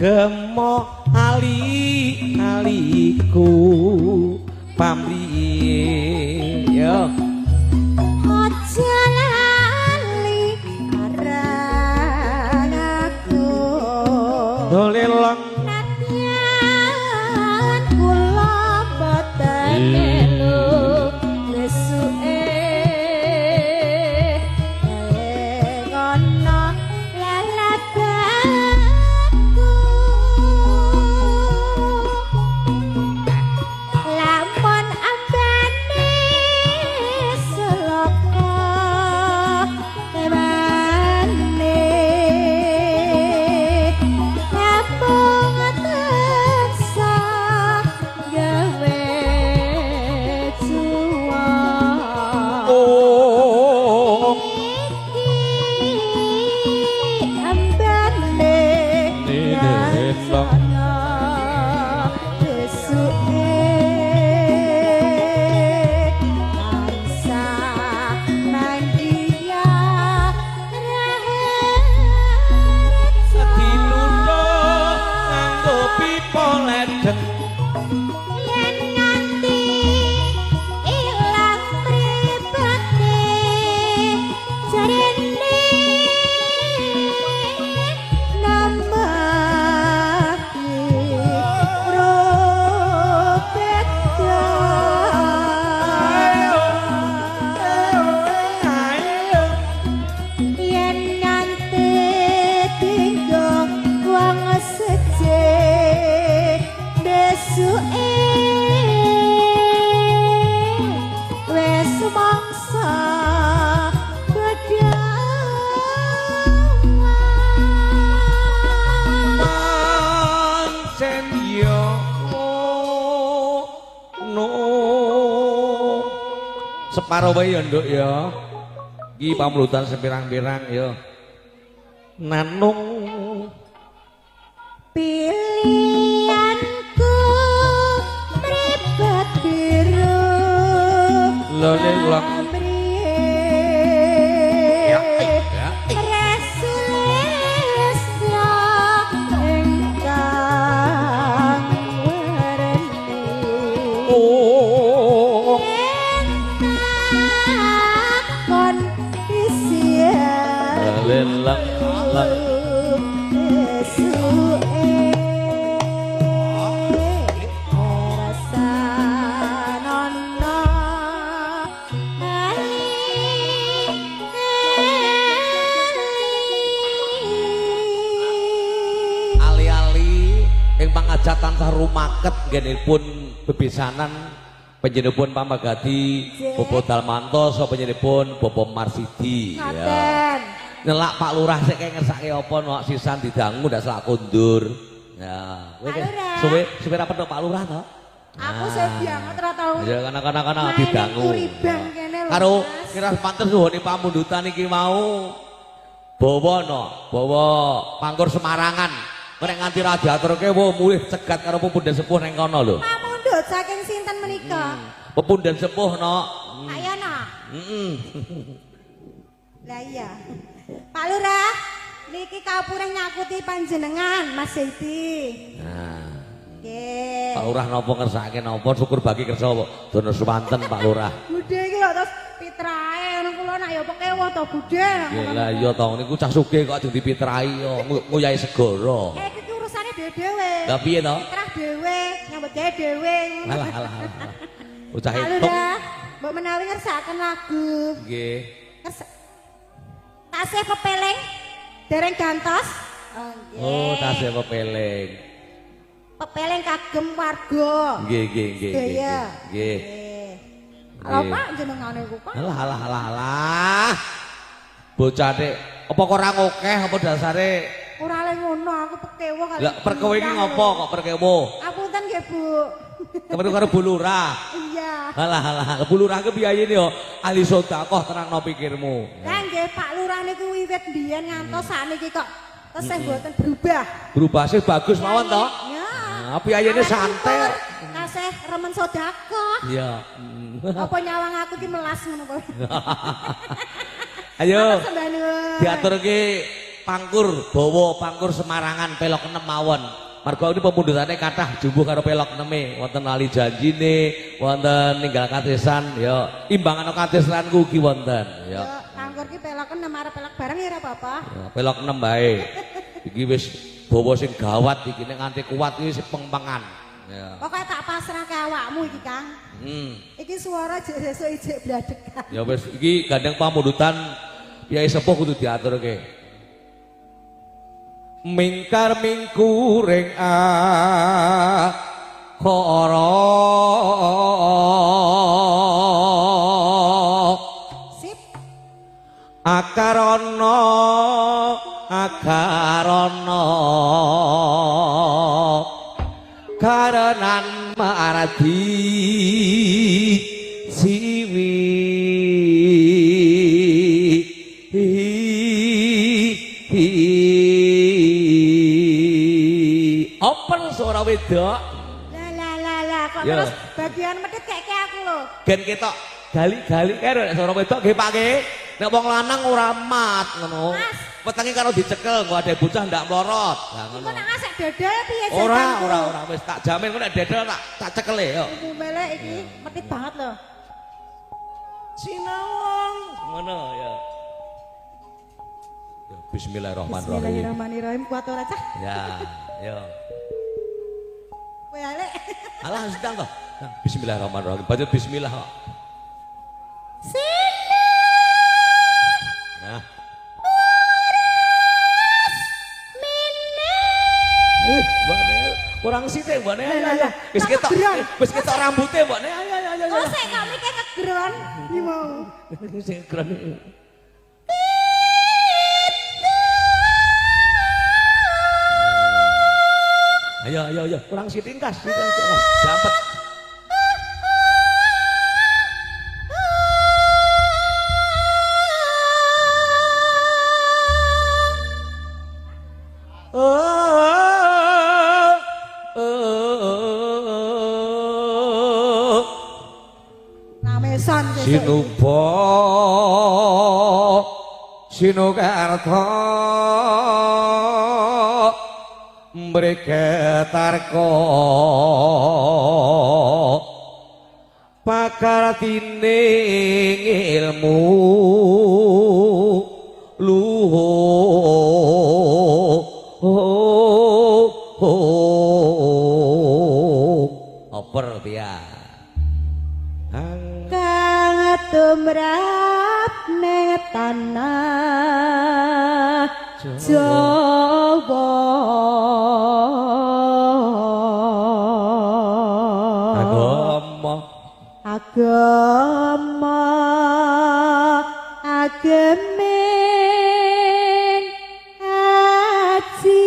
Gemo ali-aliku pamriye yo aja lali arang aku dolelong nadyan kula boten melu besuke ngono lalabanku lamun ambane seloko temane lamun tansah gawe juwa oh iki ambane nyansana besuke tansah mandiya sedilunduk nganggo pipa ledeng yen nganti ilang pribadi jarene nambah robeta yen nganti tinggo wong seje besuke wis mangsa pancen yo no separo wae ya nduk ya iki pamulutan sepirang-pirang ya nanung pilihanku mripat biru lho nek ulang ya Resulesya ingkang werni oh kon isian lelang lang besuke rasa nono ali-ali ing pangajatan tansah rumaket nggenipun bebesanan panjenenganipun pamagati Bobo Dalmanto so panjenenganipun Bobo Marsidi ya ngaten nyelak Pak Lurah sik kaya ngersake apa no sisan didangu ndak selak kondur ya kowe Pak Lurah. suwe ra petuk Pak Lurah to aku sebianget ora tau ya kana-kana main didangu kuribang kene lho, karo Mas. kira pantes nuhune pamundutan iki mau bawa pangkur Semarangan nek nganti radiatorke wo mulih cegat karo pepundhen sepuh ning kono lho pamundhut saking sinten menika pepundhen sepuh no ayo no heeh lah iya Pak Lurah niki kapureng nyakuti panjenengan Mas Zaidi nah nggih Pak Lurah napa ngersake napa syukur bagi kersa dono suwanten Pak Lurah budhe iki lho terus pitrae ngono kula nak ya pekewo to budhe lah iya to niku cah sugih kok ajeng dipitrai yo nguyahi segara iki urusane dhewe-dhewe lah piye to pitrah dhewe nyambut gawe dhewe alah bocah Pak entuk Lurah mbok menawi ngersakaken lagu nggih tasih pepeleng dereng gantos oh tasih pepeleng pepeleng kagem warga nggih sedaya nggih lho Pak jenengane ku Pak alah bocah nek apa kok ora ngokeh apa dasare ora le ngono aku pekewo kali lah perkewo iki ngopo kok perkewo apunten nggih Bu kemudian karo Bu Lurah iya alah Bu Lurah ke biyayene yo ahli sedekah terangno pikirmu lah nggih Pak Lurah niku wiwit biyen ngantos sakniki kok tesih mboten berubah berubah sih bagus mawon to ya nah biyayene santai tasih remen sedekah iya apa nyawang aku ki melas ngono kok ayo Sampeyan diaturke pangkur bawa pangkur Semarangan pelok 6 mawon. Marga ini pemundutane kathah jumbuh karo pelok 6 wonten lali janjine, wonten ninggal katesan ya imbangan katesanku ugi wonten ya. Pangkur ki pelok 6 arep pelok bareng ya ora apa-apa. Ya, pelok 6 bae. Iki wis bawa sing gawat iki nek nganti kuat iki sing pengpengan. Ya. Pokoke tak pasrahke awakmu iki, Kang. Iki suara jek sesuk ijek bladekan. Ya wis iki gandeng pamundutan Kyai sepuh kudu diaturke. Mingkar mingkuring akara Sip. akarana karenan maradi siwi open suara wedok Lah kok Ya. terus bagian medhit keke aku lho. gen ketok gali-gali karo nek suara wedok nggih Pak nggih nek wong lanang ora mat ngono Mas. wetenge karo dicekel engko ada bocah ndak mlorot lah Iku ngono nek ngasek dodol piye ora wis tak jamin kok nek dedel tak cekele yo Umumele iki medhit banget lho. sinawang ngono ya. Ya, Bismillahirrahmanirrahim. Bismillahirrahmanirrahim kuat ora cah? Ya, yo. Kowe alek. Alah sedang toh. Nah, Bismillahirrahmanirrahim. Baca bismillah kok. Sini. Nah. Mbakne, kurang sithik mbakne. Lah, Wis tak ketok, kegeran. wis ketok rambuté mbakne. Ayo. Oh, sik kok mikir kegron. Iki mau. Sing keren. Ayo, kurang sithik kas. Dapat. Namesan sesuk. Sinuba sinukarta mregetarka pakartine ilmu oper dia Kang tumrap ning tanah Jawa. Agama agemen haji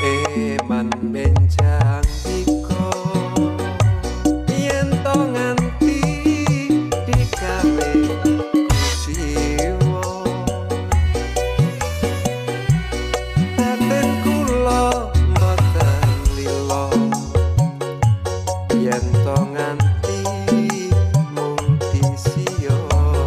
eman menjang iko yen to nganti digawe kuciwa batin kula mboten lilo yen to nganti mung disia-sia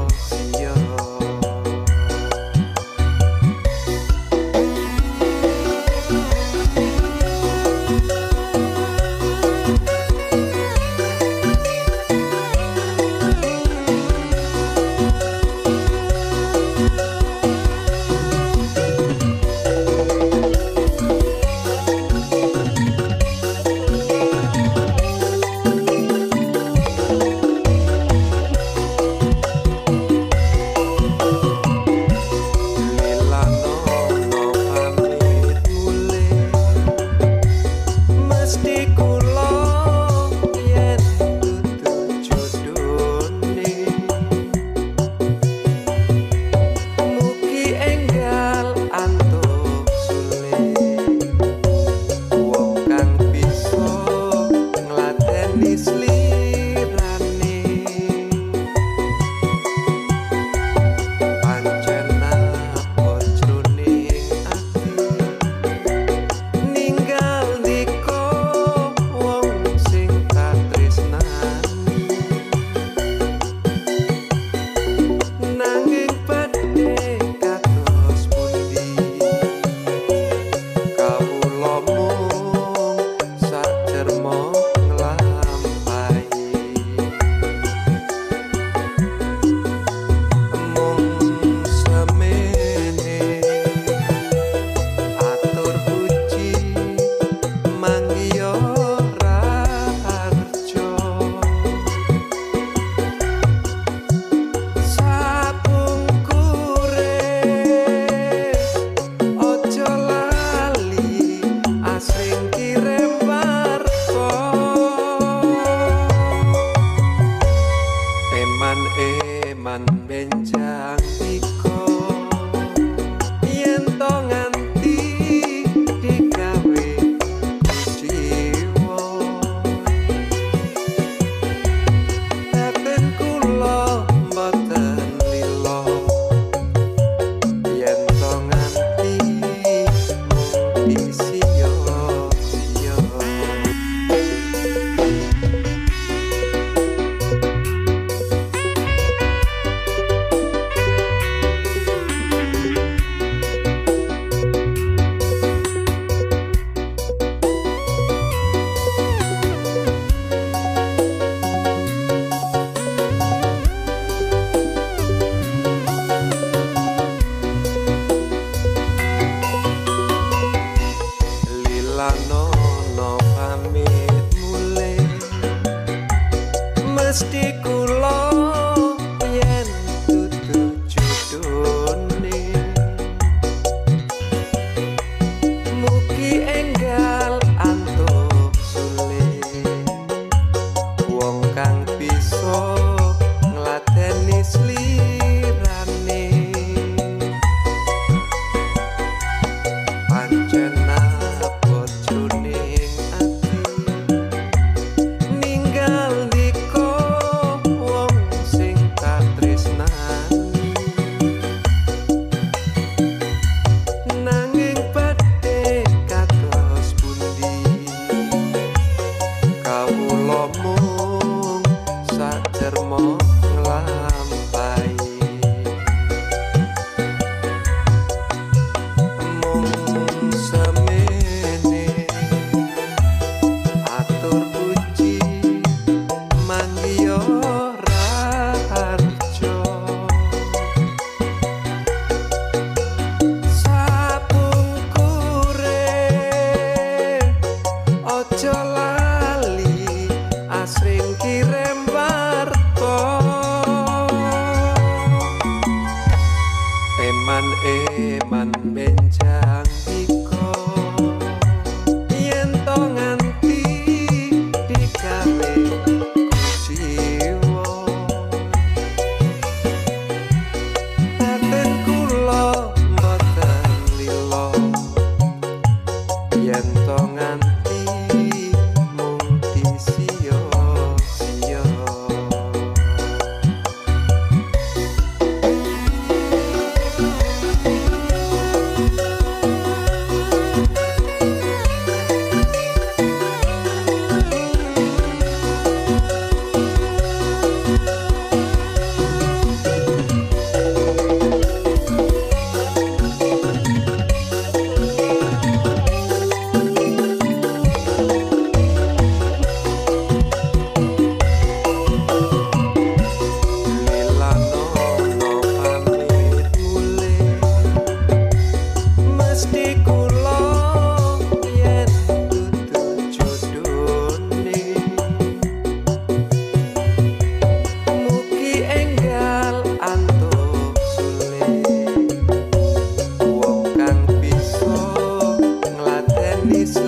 manis